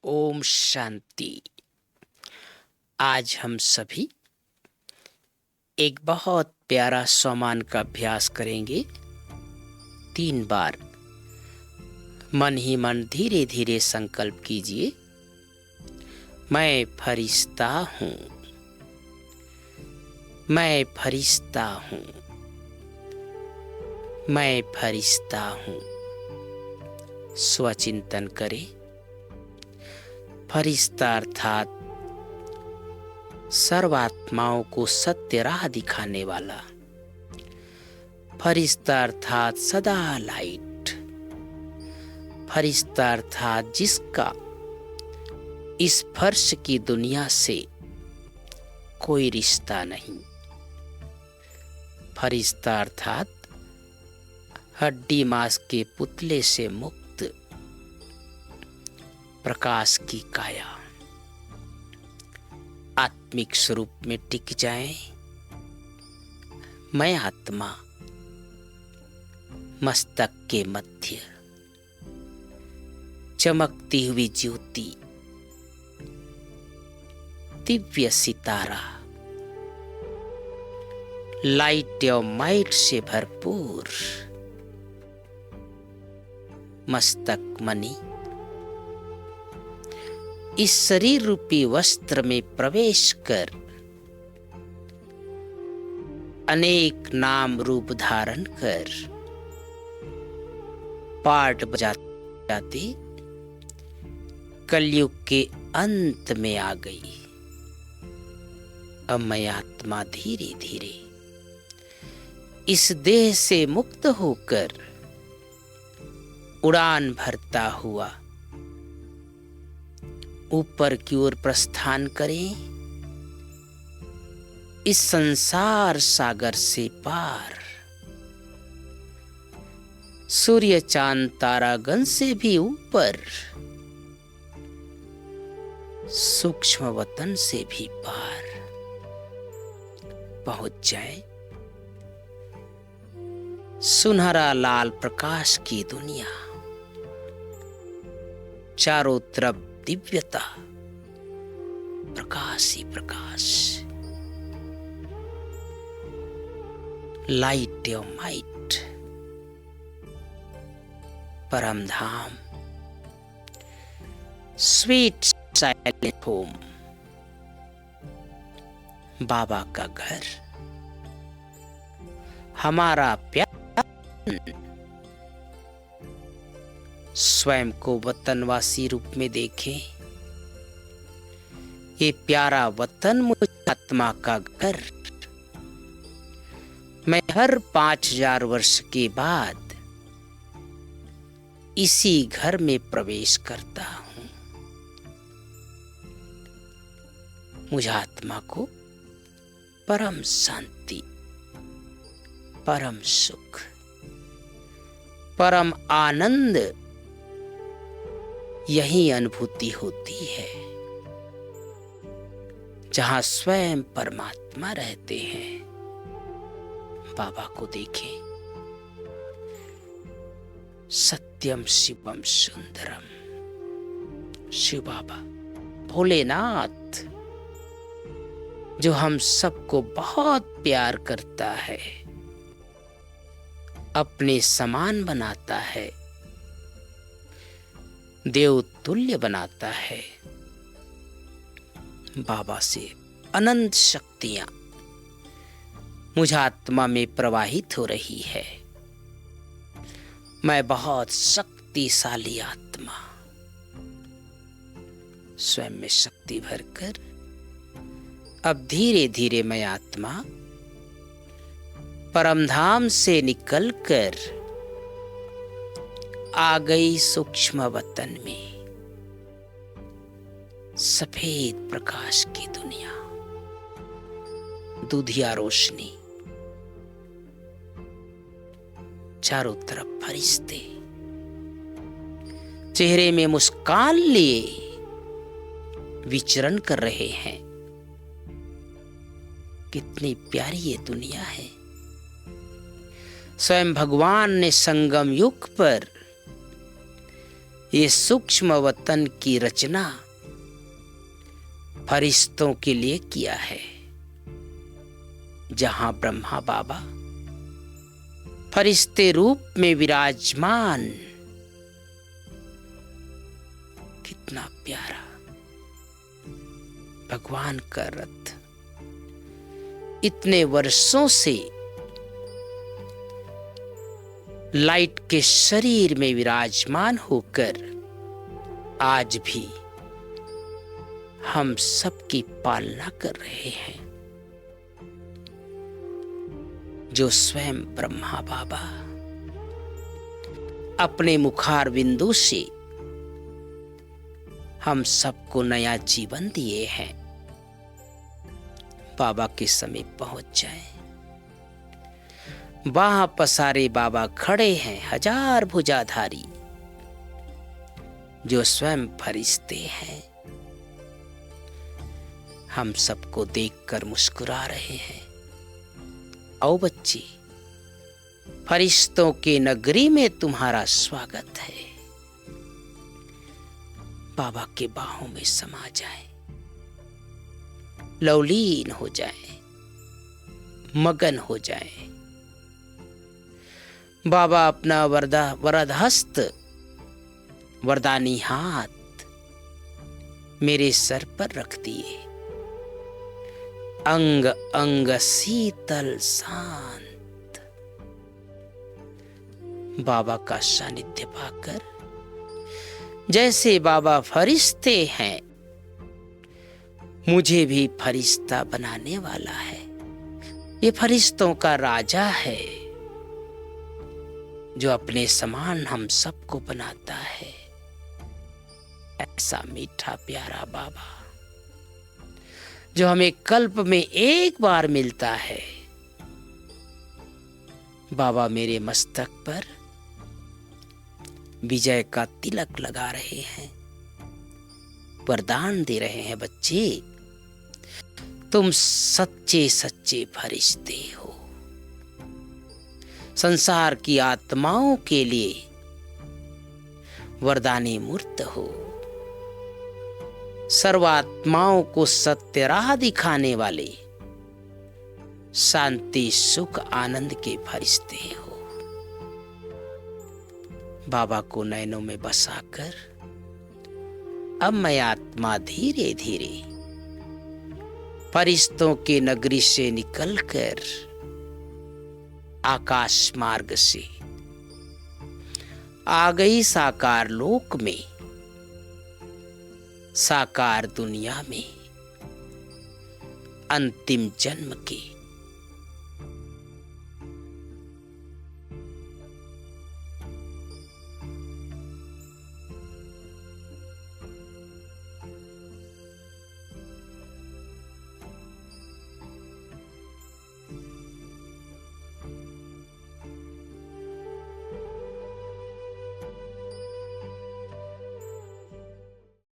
ओम शांति। आज हम सभी एक बहुत प्यारा स्वमान का अभ्यास करेंगे। 3 बार मन ही मन धीरे धीरे संकल्प कीजिए, मैं फरिश्ता हूँ, मैं फरिश्ता हूँ, मैं फरिश्ता हूँ। स्वचिंतन करें। फरिश्ता अर्थात सर्वात्माओं को सत्य राह दिखाने वाला। फरिश्ता अर्थात सदा लाइट। फरिश्ता अर्थात जिसका इस फर्श की दुनिया से कोई रिश्ता नहीं। फरिश्ता अर्थात हड्डी मांस के पुतले से मुक्त प्रकाश की काया। आत्मिक स्वरूप में टिक जाएं। मैं आत्मा मस्तक के मध्य चमकती हुई ज्योति, दिव्य सितारा, लाइट और माइट से भरपूर मस्तक मणि इस शरीर रूपी वस्त्र में प्रवेश कर अनेक नाम रूप धारण कर पाठ बजाते कलयुग के अंत में आ गई। अब मैं आत्मा धीरे धीरे इस देह से मुक्त होकर उड़ान भरता हुआ ऊपर की ओर प्रस्थान करें। इस संसार सागर से पार सूर्य चांद तारागण से भी ऊपर, सूक्ष्म वतन से भी पार पहुंच जाए। सुनहरा लाल प्रकाश की दुनिया, चारों तरफ दिव्यता, प्रकाश ही प्रकाश, लाइट और माइट, परम धाम, स्वीट साइलेंट होम, बाबा का घर, हमारा प्यार। स्वयं को वतनवासी रूप में देखें। ये प्यारा वतन मुझ आत्मा का घर। मैं हर 5000 वर्ष के बाद इसी घर में प्रवेश करता हूं। मुझ आत्मा को परम शांति, परम सुख, परम आनंद यही अनुभूति होती है जहां स्वयं परमात्मा रहते हैं। बाबा को देखें। सत्यम शिवम सुंदरम। शिव बाबा भोलेनाथ जो हम सबको बहुत प्यार करता है, अपने समान बनाता है, देव तुल्य बनाता है। बाबा से अनंत शक्तियां मुझ आत्मा में प्रवाहित हो रही है। मैं बहुत शक्तिशाली आत्मा, स्वयं में शक्ति भरकर अब धीरे धीरे मैं आत्मा परमधाम से निकलकर आ गई सूक्ष्म वतन में। सफेद प्रकाश की दुनिया, दूधिया रोशनी, चारों तरफ फरिश्ते चेहरे में मुस्कान लिए विचरण कर रहे हैं। कितनी प्यारी ये दुनिया है। स्वयं भगवान ने संगम युग पर ये सूक्ष्म वतन की रचना फरिश्तों के लिए किया है, जहां ब्रह्मा बाबा फरिश्ते रूप में विराजमान। कितना प्यारा भगवान का रथ इतने वर्षों से लाइट के शरीर में विराजमान होकर आज भी हम सबकी पालना कर रहे हैं। जो स्वयं ब्रह्मा बाबा अपने मुखार बिंदु से हम सबको नया जीवन दिए हैं। बाबा के समीप पहुंच जाएं। बाह पसारे बाबा खड़े हैं, हजार भुजाधारी, जो स्वयं फरिश्ते हैं। हम सबको देखकर मुस्कुरा रहे हैं। आओ बच्चे, फरिश्तों के नगरी में तुम्हारा स्वागत है। बाबा के बाहों में समा जाए, लवलीन हो जाए, मगन हो जाए। बाबा अपना वरद हस्त, वरदानी हाथ मेरे सर पर रख दिए। अंग अंग शीतल शांत। बाबा का सानिध्य पाकर जैसे बाबा फरिश्ते हैं, मुझे भी फरिश्ता बनाने वाला है। ये फरिश्तों का राजा है, जो अपने समान हम सबको बनाता है। ऐसा मीठा प्यारा बाबा जो हमें कल्प में एक बार मिलता है। बाबा मेरे मस्तक पर विजय का तिलक लगा रहे हैं, वरदान दे रहे हैं, बच्चे तुम सच्चे सच्चे फरिश्ते हो। संसार की आत्माओं के लिए वरदानी मूर्त हो। सर्वात्माओं को सत्य राह दिखाने वाले शांति सुख आनंद के फरिश्ते हो। बाबा को नैनों में बसाकर अब मैं आत्मा धीरे धीरे फरिश्तों के नगरी से निकलकर आकाश मार्ग से आ गई साकार लोक में, साकार दुनिया में अंतिम जन्म के